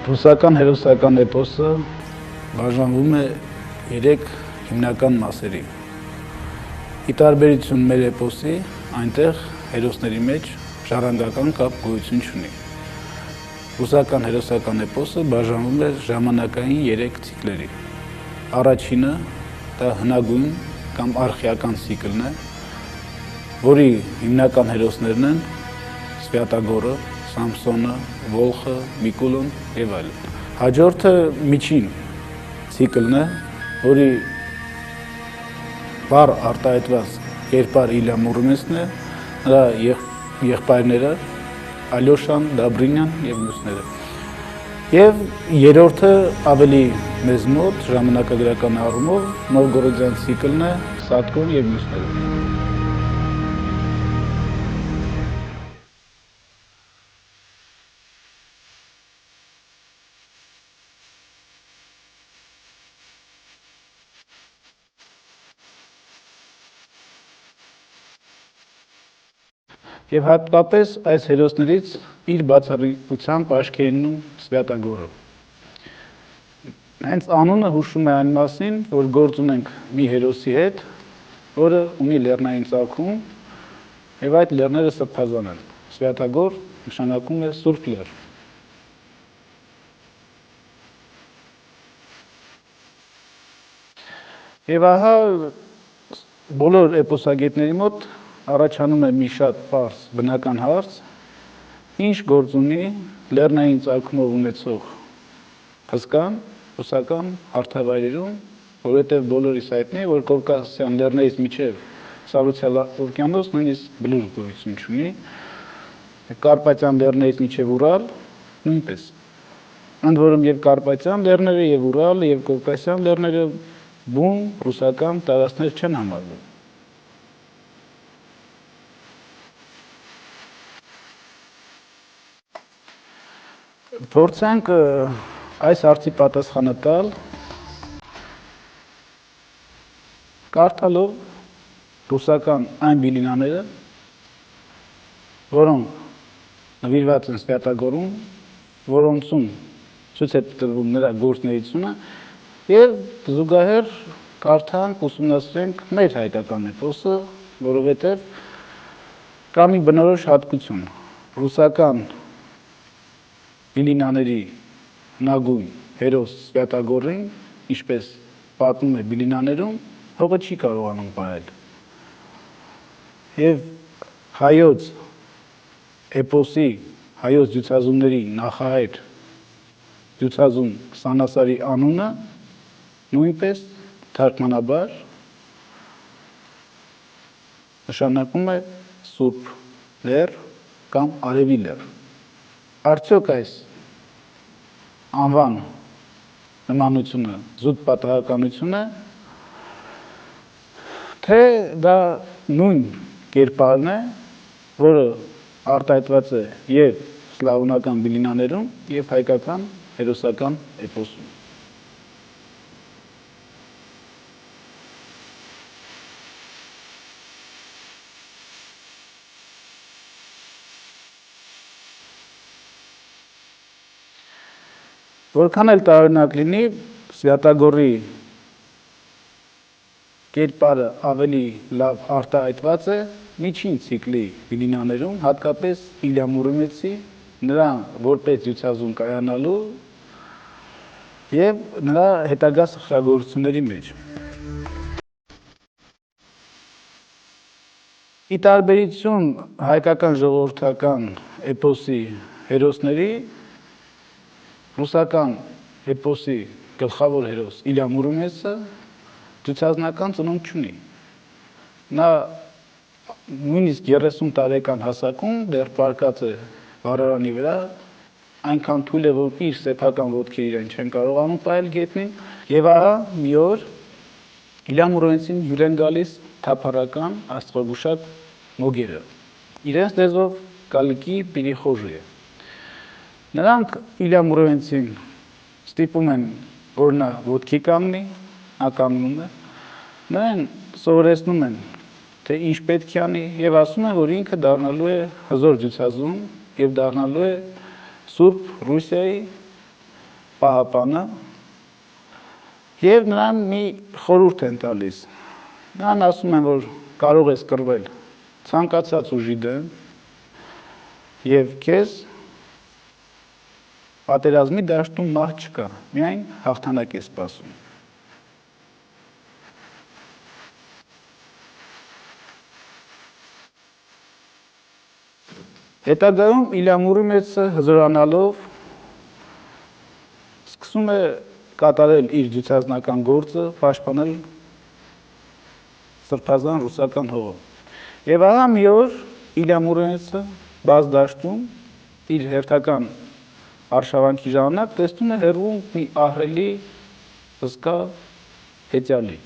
Ռուսական հերոսական էպոսը բաժանվում է 3 հիմնական մասերի։ Ի տարբերություն մեր էպոսի, այնտեղ հերոսների մեջ ժառանգական կապ գոյություն չունի։ Ռուսական հերոսական էպոսը բաժանվում է ժամանակային 3 ցիկլերի։ Առաջինը դա հնագույն կամ արխեական ցիկլն է, որի հիմնական հերոսներն են Սվյատագորը, Սամսոնը, Վոլխը, Միկուլոն եւ այլն։ Հաջորդը միջին ցիկլն է, որի բառ արտահայտված կերպար Իլյա Մուրոմեցն է, նրա եղբայրները Ալյոշան, Դաբրինյան եւ մյուսները։ Եվ երրորդը ավելի մեզ մոտ ժամանակագրական առումով Նովգորոդյան ցիկլն է, Սատկոն եւ մյուսները։ Եվ հատկապես այս հերոսներից իր բացառիկությամբ աչքերնում Սվյատագորը։ Հենց անունը հուշում է այն մասին, որ գործ ունենք մի հերոսի հետ, որը ունի լեռնային ծագում, եւ այդ լեռները սրբազան են։ Սվյատագոր նշանակում է Սուրբ լեռ։ Եվ ահա բոլոր էպոսագետների մոտ առաջանում է մի շատ պարզ բնական հարց, ինչ գործ ունի լեռնային ծագումով ունեցող հսկան ռուսական հարթավայրերում, որովհետև բոլորիս հայտնի է, որ Կովկասյան լեռներից մինչև Սառուցյալ օվկիանոս նույնիսկ բլուր գոյություն չունի, Կարպատյան լեռներից մինչև Ուրալ նույնպես։ Ընդ որում եւ Կարպատյան լեռները, եւ Ուրալը, եւ Կովկասյան լեռները բուն ռուսական տարածքներ չեն համարվում։ Փորձենք այս հարցի պատասխանը տալ կարդալով ռուսական այն բիլինաները, որոնք նվիրված են Սվյատագորուն, որոնցում ցույց է տրվում նրա գործունեությունը եւ զուգահեռ կարդանք, ուսումնասիրենք մեր հայկական էպոսը, որովհետեւ կա մի բնորոշ հատկություն ռուսական բիլինաների հնագույն հերոս Սվյատագորին, ինչպես պատմում է բիլինաներում, հողը չի կարողանում պահել։ Եվ հայոց էպոսի, հայոց ջութազումների նախահայր ջութազում Սանասարի անունը նույնպես թարգմանաբար նշանակում է Սուրբ լեռ կամ Արևի լեռ։ Արդյոք այս անվան նմանությունը զուտ պատահականություն է, թե դա նույն կերպարն է, որը արտահայտված է եւ սլավոնական բիլինաներում, եւ հայկական հերոսական էպոսում։ Որքան էլ տարօրինակ լինի, Սվյատագորի կերպարը ավելի լավ արտահայտված է միջին ցիկլի բիլինաներում, հատկապես Իլյա Մուրոմեցի, նրա որպես ջութազում կայանալու եւ նրա հետագա սխրագործությունների մեջ։ Ի տարբերություն հայկական ժողովրդական էպոսի հերոսների, ռուսական էպոսի գլխավոր հերոս Իլյա Մուրոմեցը ջութազնական ծնունդ չունի։ Նա նույնիսկ 30 տարեկան հասակում դեռ պառկած է վառարանի վրա, այնքան թույլ է, որ իր սեփական ոտքերը իրեն չեն կարողանում պահել գետնին, եւ ահա մի օր Իլյա Մուրոմեցին հյուր են գալիս թափառական աստղագուշակ մոգերը։ Իրենց լեզվով կալիկի պիրիխոժի է։ Նրանք Իլյա Մուրոմեցին ստիպում են, որ նա ոտքի կանգնի, նա կանգնում է, նրան սովորեցնում են, թե ինչ պետք է անի եւ ասում են, որ ինքը դառնալու է հզոր ջութազում եւ դառնալու է Սուրբ Ռուսիայի պահապանը եւ նրան մի խորհուրդ են տալիս։ Նրան ասում են, որ կարող ես կռվել ցանկացած ուժի դեմ եւ քեզ պատերազմի դաշտում մահ չկա, միայն հաղթանակ է սպասում։ Հետագայում Իլյամուրի մեծը հզորանալով սկսում է կատարել իր դյուցազնական գործը, պաշտպանել սրբազան ռուսական հողը։ Եվ ահա մի օր Իլյամուրի մեծը բաց դաշտում իր հերթական արշավանքի ժամանակ տեսնում է հեռվում մի ահռելի հսկա հեծյալի։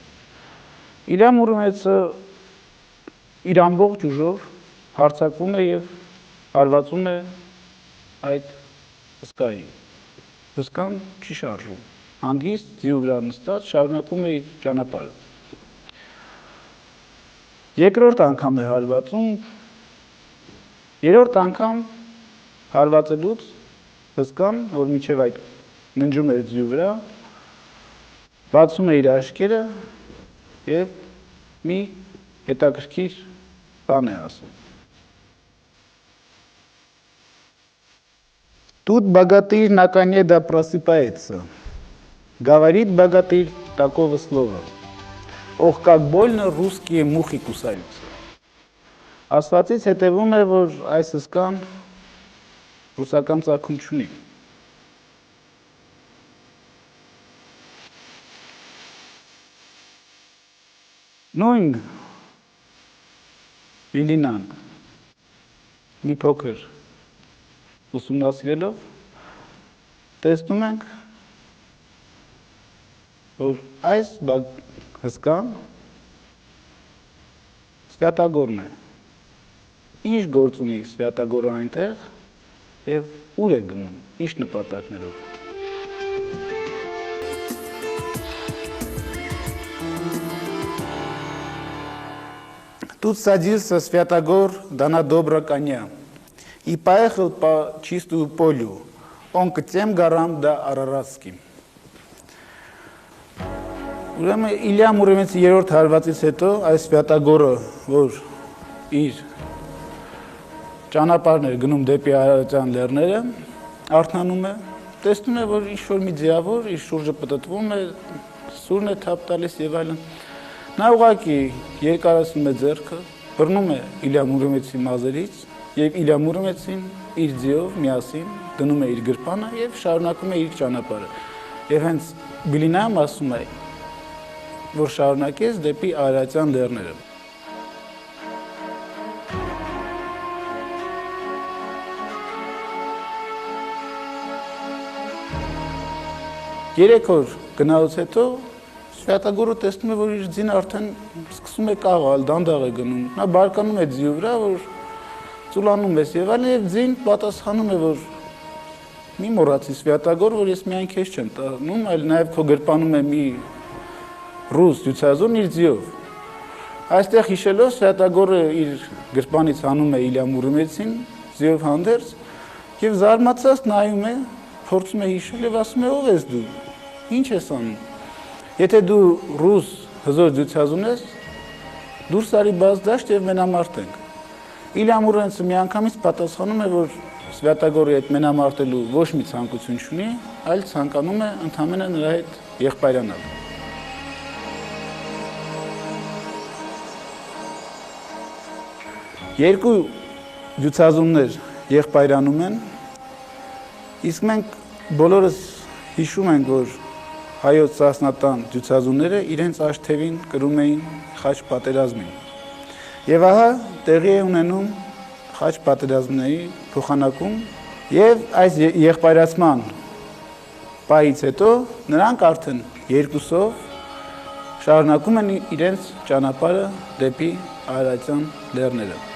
Իլյամուրի մեծը իր ամբողջ ուժով հարձակվում է եւ հարվածում է այդ հսկայի։ Հսկան չի շարժվում, հանգիստ ձիու վրա նստած շարունակում է իր ճանապարհը։ Երկրորդ անգամ է հարվածում, երրորդ անգամ հարվածելուց հսկան, որ մինչև այդ ննջում էր ձիու վրա, բացում է իր աչքերը եւ մի հետաքրքիր բան է ասում։ Тут богатырь на коне да просыпается. Говорит богатырь такого слова. Ох, как больно русские мухи кусаются. Ասվածից հետևում է, որ այս հսկան ռուսական ծագում չունի։ Նույն Իլինան մի փոքր ուսումնասիրելով տեսնում ենք, որ այս հսկան Սվյատագորն է։ Ինչ գործ ունի Սվյատագորը այնտեղ եւ ուր է գնում, ինչ նպատակներով։ Тут садился Святогор да на добра коня и поехал по чистую полю, он к тем горам да Araratским. Ուրեմն Իլյամուրի մեծի երրորդ հարվածից հետո այս Սվյատագորը, որ իր ճանապարհն էր գնում դեպի Արարատյան լեռները, արթնանում է, տեսնում է, որ ինչ-որ մի ձիավոր իր շուրջը պտտվում է, սուրն է թափ տալիս եւ այլն։ Նա ուղղակի երկարացնում է ձեռքը, բռնում է Իլյամուրի մեծի մազերից եւ Իլյամուրի մեծին իր ձիով միասին դնում է իր գրպանը եւ շարունակում է իր ճանապարհը։ Եվ հենց Բիլինայում ասում է, որ շարունակեց դեպի Արարատյան լեռները։ Երեք օր գնալուց հետո Սվյատագորը տեսնում է, որ իր ձին արդեն սկսում է կաղալ, դանդաղ է գնում։ Նա բարկանում է ձիու վրա, որ ծուլանում ես եւ այլն, եւ ձին պատասխանում է, որ մի մոռացի Սվյատագոր, որ ես միայն քեզ չեմ տանում, այլ նաեւ քո գրպանում է մի ռուս դյուցազուն իր ձիով։ Այստեղ հիշելով Սվյատագորը իր գրպանից հանում է Իլյամուրի մեծին, ձիով հանդերձ, եւ զարմացած նայում է, փորձում է հիշել եւ ասում է, ով ես դու, ինչ ես անում։ Եթե դու ռուս հզոր դյուցազուն ես, դուրս արի բաց դաշտ եւ մենամարտենք։ Իլյամուրը միանգամից պատասխանում է, որ Սվյատագորի հետ մենամարտելու ոչ մի ցանկություն չունի, այլ ցանկանում է ընդհանրապես նրա հետ եղբայրանալ։ Երկու դյուցազուններ եղբայրանում են, իսկ մենք բոլորս հիշում ենք, որ հայոց ծասնատան դյուցազունները իրենց աշտևին կրում էին խաչ պատերազմին։ Եվ ահա տեղի է ունենում խաչ պատերազմների փոխանակում եւ այս եղբայրացման պահից հետո նրանք արդեն երկուսով շարունակում են իրենց ճանապարհը դեպի Արարատյան լեռները։